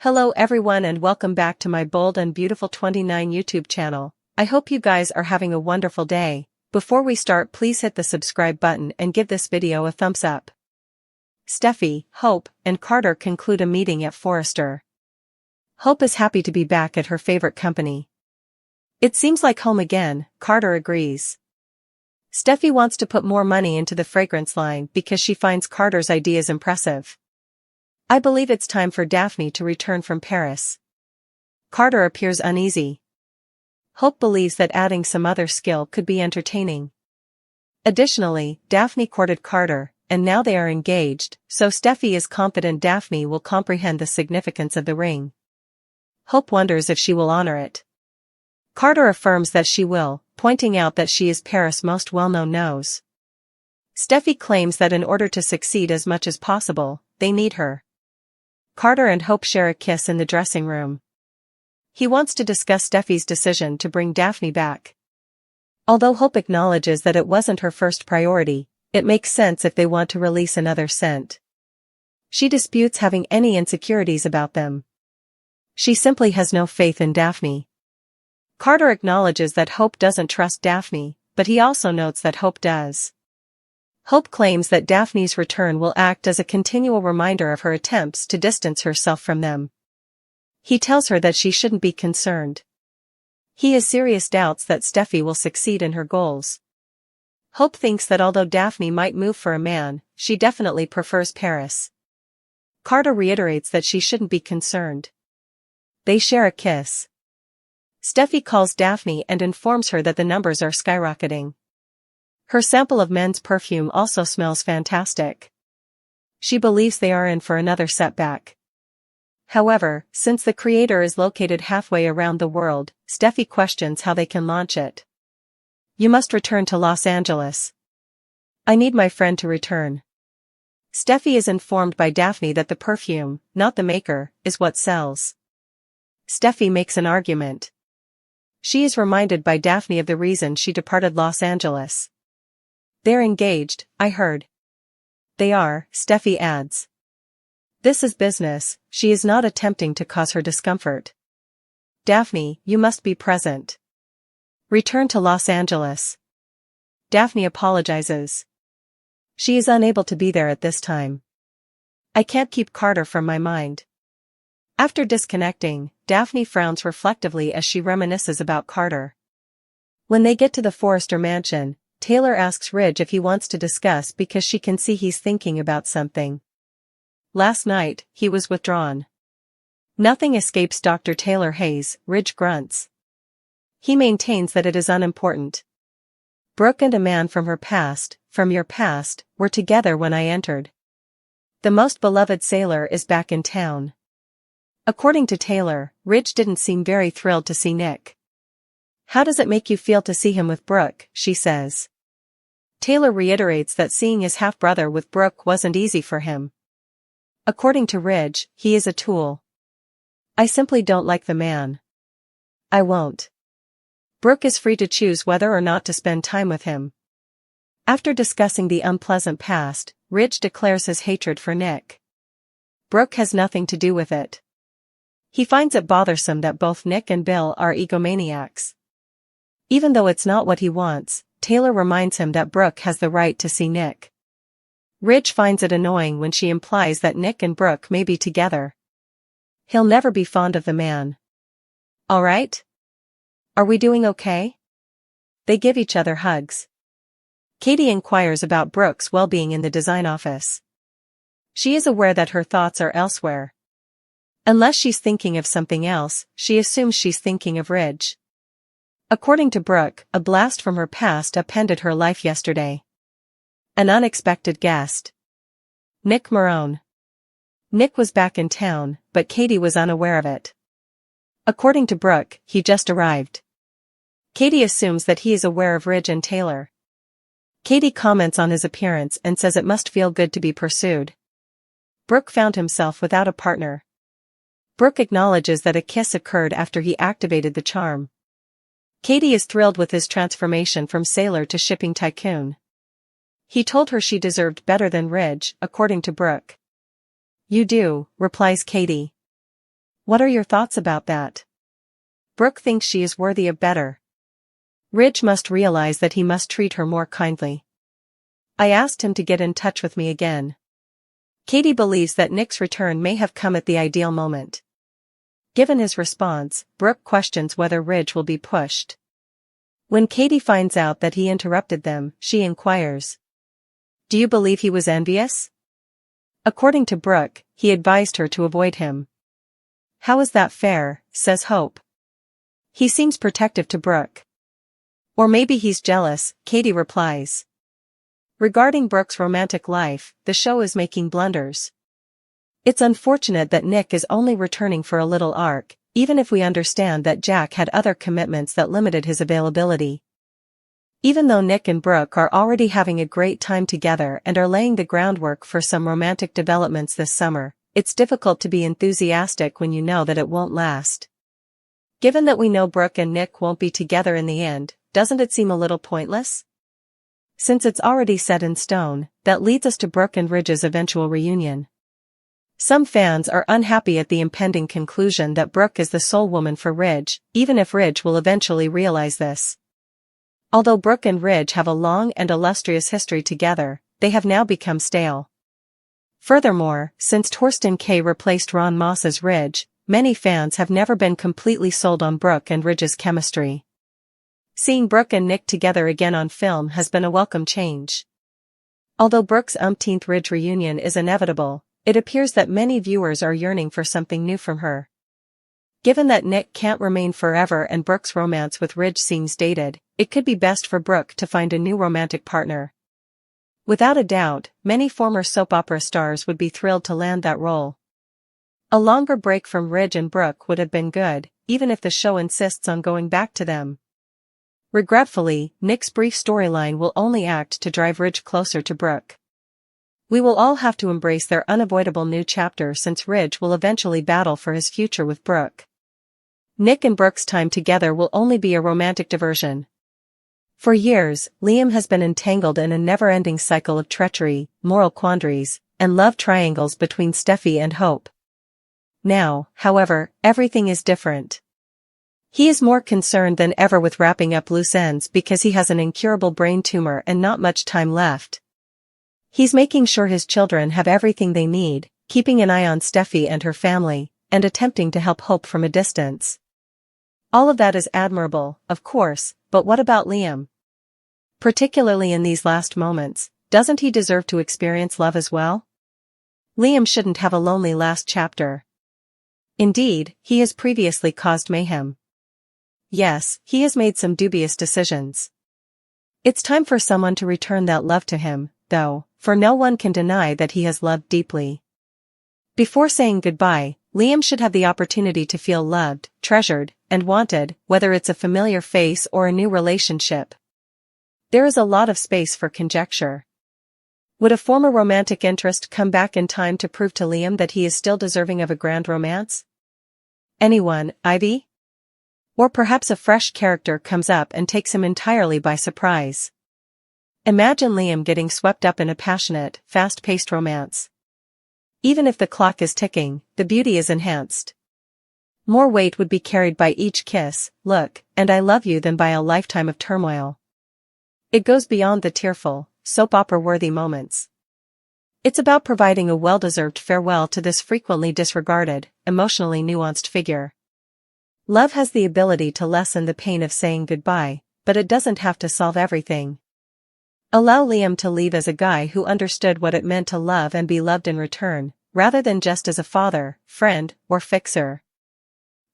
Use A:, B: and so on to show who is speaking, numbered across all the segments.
A: Hello everyone and welcome back to my Bold and Beautiful 29 YouTube channel. I hope you guys are having a wonderful day. Before we start, please hit the subscribe button and give this video a thumbs up. Steffy, Hope, and Carter conclude a meeting at Forrester. Hope is happy to be back at her favorite company. It seems like home again, Carter agrees. Steffy wants to put more money into the fragrance line because she finds Carter's ideas impressive. I believe it's time for Daphne to return from Paris. Carter appears uneasy. Hope believes that adding some other skill could be entertaining. Additionally, Daphne courted Carter, and now they are engaged, so Steffy is confident Daphne will comprehend the significance of the ring. Hope wonders if she will honor it. Carter affirms that she will, pointing out that she is Paris' most well-known nose. Steffy claims that in order to succeed as much as possible, they need her. Carter and Hope share a kiss in the dressing room. He wants to discuss Steffy's decision to bring Daphne back. Although Hope acknowledges that it wasn't her first priority, it makes sense if they want to release another scent. She disputes having any insecurities about them. She simply has no faith in Daphne. Carter acknowledges that Hope doesn't trust Daphne, but he also notes that Hope does. Hope claims that Daphne's return will act as a continual reminder of her attempts to distance herself from them. He tells her that she shouldn't be concerned. He has serious doubts that Steffy will succeed in her goals. Hope thinks that although Daphne might move for a man, she definitely prefers Paris. Carter reiterates that she shouldn't be concerned. They share a kiss. Steffy calls Daphne and informs her that the numbers are skyrocketing. Her sample of men's perfume also smells fantastic. She believes they are in for another setback. However, since the creator is located halfway around the world, Steffy questions how they can launch it. You must return to Los Angeles. I need my friend to return. Steffy is informed by Daphne that the perfume, not the maker, is what sells. Steffy makes an argument. She is reminded by Daphne of the reason she departed Los Angeles. They're engaged, I heard. They are, Steffy adds. This is business, she is not attempting to cause her discomfort. Daphne, you must be present. Return to Los Angeles. Daphne apologizes. She is unable to be there at this time. I can't keep Carter from my mind. After disconnecting, Daphne frowns reflectively as she reminisces about Carter. When they get to the Forrester mansion, Taylor asks Ridge if he wants to discuss because she can see he's thinking about something. Last night, he was withdrawn. Nothing escapes Dr. Taylor Hayes, Ridge grunts. He maintains that it is unimportant. Brooke and a man from her past, from your past, were together when I entered. The most beloved sailor is back in town. According to Taylor, Ridge didn't seem very thrilled to see Nick. How does it make you feel to see him with Brooke, she says. Taylor reiterates that seeing his half-brother with Brooke wasn't easy for him. According to Ridge, he is a tool. I simply don't like the man. I won't. Brooke is free to choose whether or not to spend time with him. After discussing the unpleasant past, Ridge declares his hatred for Nick. Brooke has nothing to do with it. He finds it bothersome that both Nick and Bill are egomaniacs. Even though it's not what he wants, Taylor reminds him that Brooke has the right to see Nick. Ridge finds it annoying when she implies that Nick and Brooke may be together. He'll never be fond of the man. All right? Are we doing okay? They give each other hugs. Katie inquires about Brooke's well-being in the design office. She is aware that her thoughts are elsewhere. Unless she's thinking of something else, she assumes she's thinking of Ridge. According to Brooke, a blast from her past upended her life yesterday. An unexpected guest. Nick Marone. Nick was back in town, but Katie was unaware of it. According to Brooke, he just arrived. Katie assumes that he is aware of Ridge and Taylor. Katie comments on his appearance and says it must feel good to be pursued. Brooke found himself without a partner. Brooke acknowledges that a kiss occurred after he activated the charm. Katie is thrilled with his transformation from sailor to shipping tycoon. He told her she deserved better than Ridge, according to Brooke. You do, replies Katie. What are your thoughts about that? Brooke thinks she is worthy of better. Ridge must realize that he must treat her more kindly. I asked him to get in touch with me again. Katie believes that Nick's return may have come at the ideal moment. Given his response, Brooke questions whether Ridge will be pushed. When Katie finds out that he interrupted them, she inquires, "Do you believe he was envious?" According to Brooke, he advised her to avoid him. "How is that fair?" says Hope. "He seems protective to Brooke." "Or maybe he's jealous," Katie replies. Regarding Brooke's romantic life, the show is making blunders. It's unfortunate that Nick is only returning for a little arc, even if we understand that Jack had other commitments that limited his availability. Even though Nick and Brooke are already having a great time together and are laying the groundwork for some romantic developments this summer, it's difficult to be enthusiastic when you know that it won't last. Given that we know Brooke and Nick won't be together in the end, doesn't it seem a little pointless? Since it's already set in stone, that leads us to Brooke and Ridge's eventual reunion. Some fans are unhappy at the impending conclusion that Brooke is the sole woman for Ridge, even if Ridge will eventually realize this. Although Brooke and Ridge have a long and illustrious history together, they have now become stale. Furthermore, since Torsten K replaced Ron Moss as Ridge, many fans have never been completely sold on Brooke and Ridge's chemistry. Seeing Brooke and Nick together again on film has been a welcome change. Although Brooke's umpteenth Ridge reunion is inevitable, it appears that many viewers are yearning for something new from her. Given that Nick can't remain forever and Brooke's romance with Ridge seems dated, it could be best for Brooke to find a new romantic partner. Without a doubt, many former soap opera stars would be thrilled to land that role. A longer break from Ridge and Brooke would have been good, even if the show insists on going back to them. Regretfully, Nick's brief storyline will only act to drive Ridge closer to Brooke. We will all have to embrace their unavoidable new chapter since Ridge will eventually battle for his future with Brooke. Nick and Brooke's time together will only be a romantic diversion. For years, Liam has been entangled in a never-ending cycle of treachery, moral quandaries, and love triangles between Steffy and Hope. Now, however, everything is different. He is more concerned than ever with wrapping up loose ends because he has an incurable brain tumor and not much time left. He's making sure his children have everything they need, keeping an eye on Steffy and her family, and attempting to help Hope from a distance. All of that is admirable, of course, but what about Liam? Particularly in these last moments, doesn't he deserve to experience love as well? Liam shouldn't have a lonely last chapter. Indeed, he has previously caused mayhem. Yes, he has made some dubious decisions. It's time for someone to return that love to him, though, for no one can deny that he has loved deeply. Before saying goodbye, Liam should have the opportunity to feel loved, treasured, and wanted, whether it's a familiar face or a new relationship. There is a lot of space for conjecture. Would a former romantic interest come back in time to prove to Liam that he is still deserving of a grand romance? Anyone, Ivy? Or perhaps a fresh character comes up and takes him entirely by surprise. Imagine Liam getting swept up in a passionate, fast-paced romance. Even if the clock is ticking, the beauty is enhanced. More weight would be carried by each kiss, look, and I love you than by a lifetime of turmoil. It goes beyond the tearful, soap opera-worthy moments. It's about providing a well-deserved farewell to this frequently disregarded, emotionally nuanced figure. Love has the ability to lessen the pain of saying goodbye, but it doesn't have to solve everything. Allow Liam to leave as a guy who understood what it meant to love and be loved in return, rather than just as a father, friend, or fixer.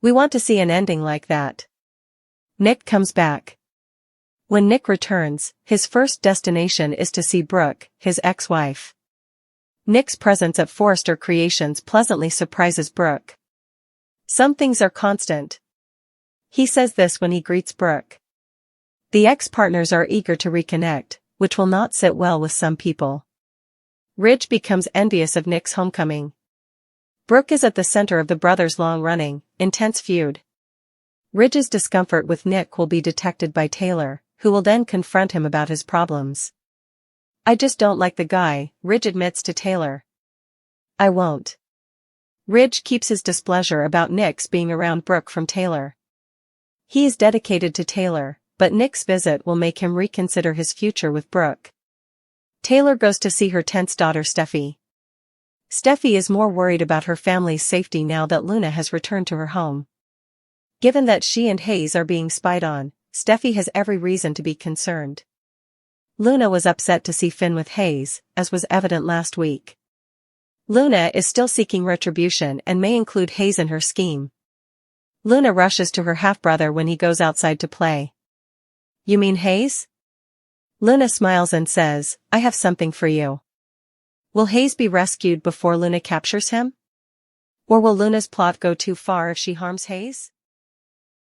A: We want to see an ending like that. Nick comes back. When Nick returns, his first destination is to see Brooke, his ex-wife. Nick's presence at Forrester Creations pleasantly surprises Brooke. Some things are constant. He says this when he greets Brooke. The ex-partners are eager to reconnect, which will not sit well with some people. Ridge becomes envious of Nick's homecoming. Brooke is at the center of the brothers' long-running, intense feud. Ridge's discomfort with Nick will be detected by Taylor, who will then confront him about his problems. I just don't like the guy, Ridge admits to Taylor. I won't. Ridge keeps his displeasure about Nick's being around Brooke from Taylor. He is dedicated to Taylor, but Nick's visit will make him reconsider his future with Brooke. Taylor goes to see her tense daughter Steffy. Steffy is more worried about her family's safety now that Luna has returned to her home. Given that she and Hayes are being spied on, Steffy has every reason to be concerned. Luna was upset to see Finn with Hayes, as was evident last week. Luna is still seeking retribution and may include Hayes in her scheme. Luna rushes to her half-brother when he goes outside to play. "You mean Hayes?" Luna smiles and says, "I have something for you." Will Hayes be rescued before Luna captures him? Or will Luna's plot go too far if she harms Hayes?